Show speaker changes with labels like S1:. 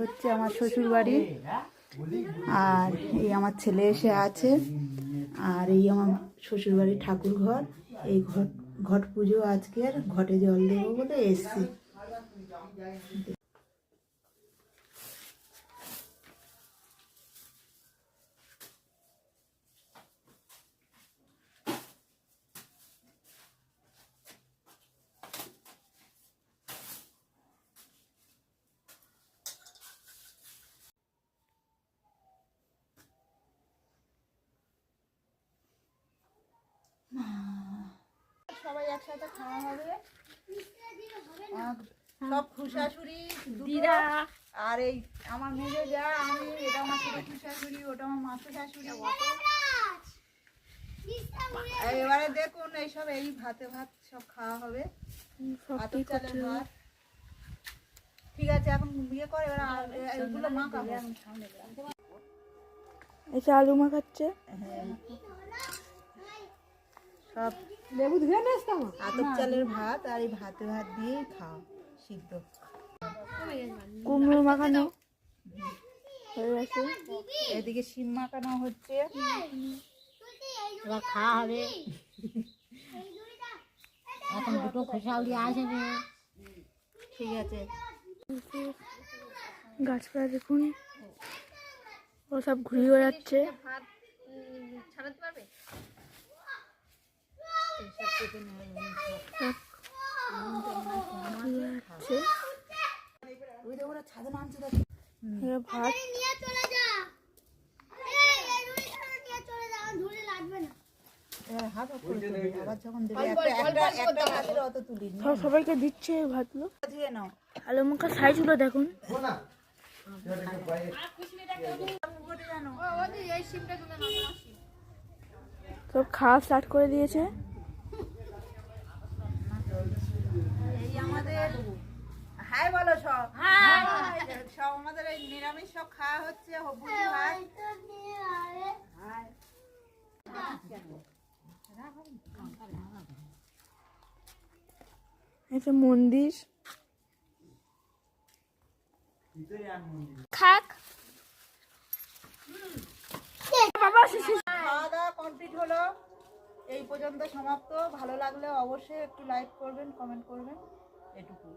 S1: হচ্ছে আমার শ্বশুর বাড়ি, আর এই আমার ছেলে এসে আছে, আর এই আমার শ্বশুর বাড়ির ঠাকুর ঘর। এই ঘট পুজো আজকের, ঘটে জল দেবো বলে এসছি। সবাই একসাথে খাওয়া হবে, সব খুশাশুড়ি দিদা, আর এই আমার মেয়ে যা, আমি, এটা আমার ছোট খুশাশুড়ি, ওটা আমার মাসু শাশুড়ি। এবারে দেখুন এইসব, এই ভাতে ভাত সব খাওয়া হবে, ভাতের চালের ভাত। ঠিক আছে, এখন বিয়ে করে এগুলো মাখাবো।
S2: এটা আলু মাখাচ্ছে।
S1: সব লেবু ধুয়ে নিস তো, আতপ চালের ভাত, আর এই ভাতে ভাত দিয়েই খাও সিদ্ধ।
S2: কুমড়ো মাখানো হয়ে গেছে,
S1: এদিকে শিম মাখানো হচ্ছে, এবার খাওয়া হবে। এখন দুটো খোসাউলি আসবে। ঠিক আছে,
S2: গাছপালা দেখুন, ও সব ঘুরিয়ে বেড়াচ্ছে।
S1: ভাত ছাড়াতে পারবে?
S2: ভাত সবাইকে দিচ্ছে ভাতগুলো। আলু মাখা সাইজগুলো দেখুন। সব খাওয়া স্টার্ট করে দিয়েছে।
S1: এই আমাদের হাই বলো, সব সব আমাদের এই নিরামিষ সব খাওয়া হচ্ছে।
S2: এটা মন্দির, খাক।
S1: খাওয়া দাওয়া কমপ্লিট হলো, এই পর্যন্ত সমাপ্ত। ভালো লাগলে অবশ্যই একটু লাইক করবেন, কমেন্ট করবেন, এটুকু।